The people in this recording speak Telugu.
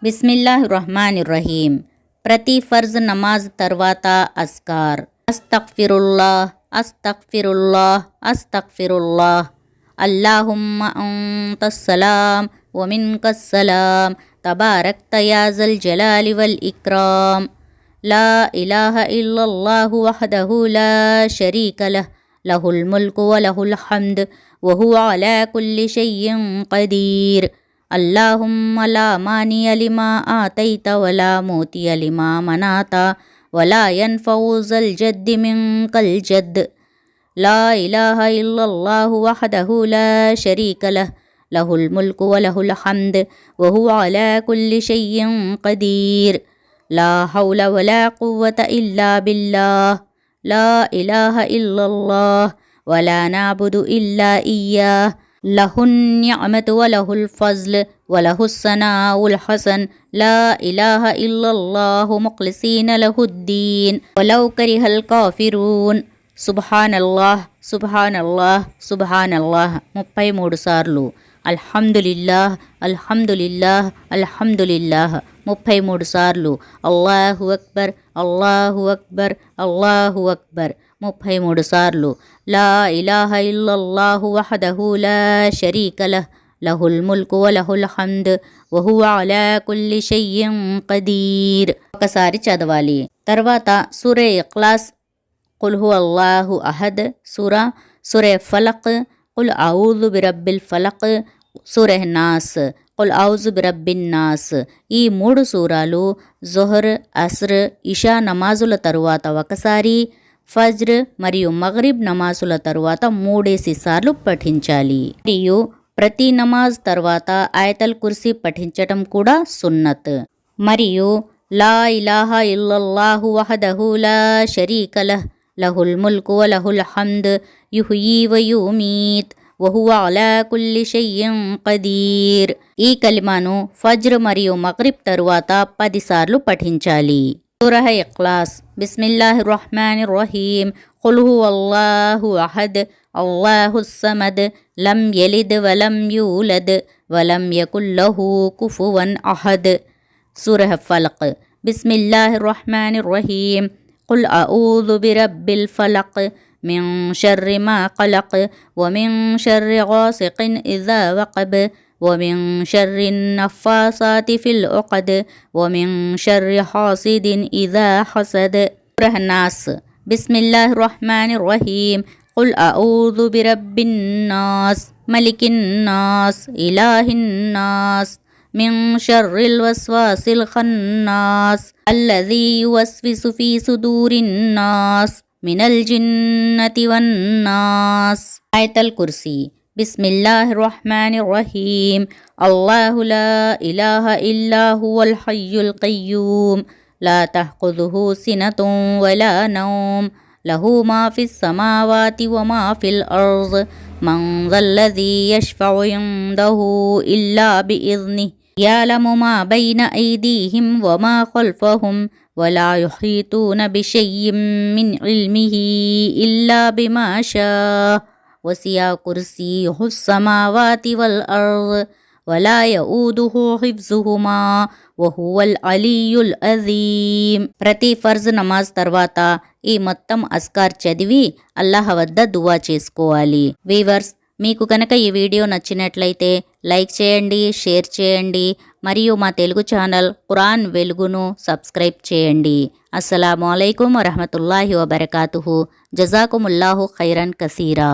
బిస్మిల్లాహిర్రహ్మానిర్రహీం. ప్రతి ఫర్జ్ నమాజ్ తర్వాత అస్కార్. అస్తగ్ఫిరుల్లాహ్, అస్తగ్ఫిరుల్లాహ్, అస్తగ్ఫిరుల్లాహ్. అల్లాహుమ్మ అంతస్సలాం వమిన్కస్సలాం తబారక్త యా జల్ జలాలి వల్ ఇక్రాం. లా ఇలాహ ఇల్లల్లాహు వహ్దహు లా షరీక లహ్, లహుల్ ముల్కు వలహుల్ హమ్ద్ వహువ అలా కుల్లి షైఇన్ ఖదీర్. అల్లాహుమ్మ లా మానియ లిమా ఆతైత వలా మూతియ లిమా మనాత వలా యన్ఫౌ జల్ జద్ది మిన్కల్ జద్. లా ఇలాహ ఇల్లల్లాహు వహ్దహు లా షరీక లహ్, లహుల్ ముల్కు వలహుల్ హమ్ద్ వహువ అలా కుల్లి షైఇన్ ఖదీర్. లా హౌల వలా ఖువ్వత ఇల్లా బిల్లాహ్. లా ఇలాహ ఇల్లల్లాహ్ వలా నఅబుదు ఇల్లా ఇయ్యాహ్. లహున్ నిఅమతు వలహుల్ ఫజ్ల్ వలహుస్ సనాఉల్ హసన్. లా ఇలాహ ఇల్లల్లాహు ముఖ్లిసీన లహుద్దీన్ వలౌ కరిహల్ కాఫిరూన్. సుబ్హానల్లాహ్, సుబ్హానల్లాహ్, సుబ్హానల్లాహ్ 33 సార్లు. అల్హమ్దులిల్లాహ్, అల్హమ్దులిల్లాహ్, అల్హమ్దులిల్లాహ్ 33 సార్లు. అల్లాహు అక్బర్, అల్లాహు అక్బర్, అల్లాహు అక్బర్ 33 సార్లు. లా ఇలాహ ఇల్లల్లాహు వహ్దహు లా షరీక లహ్, లహుల్ ముల్కు వలహుల్ హమ్ద్ వహువ అలా కుల్లి షైఇన్ ఖదీర్. ఒకసారి చదవాలి. తర్వాత సూరే ఇఖ్లాస్, కుల్ హువల్లాహు అహద్ సూరా, సూరే ఫలక్, కుల్ అఊజు బిరబ్బిల్ ఫలక్, సూరే నాస్, కుల్ ఔజు బిరబ్బిన్ నాస్. ఈ 3 సూరాలు జొహర్, అస్ర్, ఇషా నమాజుల తరువాత ఒకసారి, ఫజ్ర్ మరియు మగ్రిబ్ నమాజుల తరువాత 3 సార్లు పఠించాలి. మరియు ప్రతి నమాజ్ తర్వాత ఆయతల్ కుర్సీ పఠించటం కూడా సున్నత్. మరియు లా ఇలాహ ఇల్లల్లాహు వహ్దహు లా షరీక లహ్, లహుల్ ముల్కు వలహుల్ హమ్ద్ యుహ్యీ వయుమీత్ వహువ అలా కుల్లి షైఇన్ ఖదీర్. ఈ కలిమాను ఫజ్ర్ మరియు మగ్రిబ్ తరువాత 10 సార్లు పఠించాలి. సూరహ ఇఖ్లాస్. బిస్మిల్లాహిర్రహ్మానిర్రహీం. ఖుల్ హువల్లాహు అహద్ అల్లాహుస్ సమద్ లం యలిద్ వలం యూలద్ వలం యకుల్ లహు కుఫువన్ అహద్. సూరహ ఫలక్. బిస్మిల్లాహిర్రహ్మానిర్రహీం. ఖుల్ అఊజు బిరబ్బిల్ ఫలక్ మిన్ షర్రి మా ఖలక్ వమిన్ షర్రి గాసికిన్ ఇజా వఖబ్ వమిన్ షర్రి నఫాసాతి ఫిల్ ఉఖద్ వమిన్ షర్రి హాసిదిన్ ఇజా హసద్. సూరహ నాస్. బిస్మిల్లాహిర్రహ్మానిర్రహీం. ఖుల్ అఊజు బిరబ్బిన్ నాస్ మలికిన్ నాస్ ఇలాహిన్ నాస్ మిన్ షర్రిల్ వస్వాసిల్ ఖన్నాస్ అల్లజీ యువస్విసు ఫీ సుదూరిన్ నాస్ మినల్ జిన్నతి వన్నాస్. ఆయతల్ కుర్సీ. బిస్మిల్లాహిర్రహ్మానిర్రహీం. అల్లాహు లా ఇలాహ ఇల్లా హువల్ హయ్యుల్ ఖయ్యూమ్ లా తహ్ఖుదుహు సినతున్ వలా నౌమ్ లహు మా ఫిస్ సమావాతి వమా ఫిల్ అర్ద్ మన్ జల్లజీ యష్ఫఉ ఇందహు ఇల్లా బిఇజ్నిహ్ యఅలము మా బైన ఐదీహిం వమా ఖల్ఫహుం వలా యుహీతూన బిషైఇం మిన్ ఇల్మిహి ఇల్లా బిమా షాఅ వసి'a కుర్సియ్యుహుస్ సమావాతి వల్ అర్ద్ వలా యఊదుహు హిఫ్జుహుమా వహువల్ అలీయుల్ అజీమ్. ప్రతి ఫర్జ్ నమాజ్ తర్వాత ఈ మొత్తం అస్కార్ చదివి అల్లాహ్ వద్ద దువా చేసుకోవాలి. వీవర్స్, మీకు కనుక ఈ వీడియో నచ్చినట్లయితే లైక్ చేయండి, షేర్ చేయండి మరియు మా తెలుగు ఛానల్ ఖురాన్ వెలుగును సబ్స్క్రైబ్ చేయండి. అస్సలాము అలైకుం వరహ్మతుల్లాహి వబరకాతుహు. జజాకుముల్లాహు ఖైరన్ కసీరా.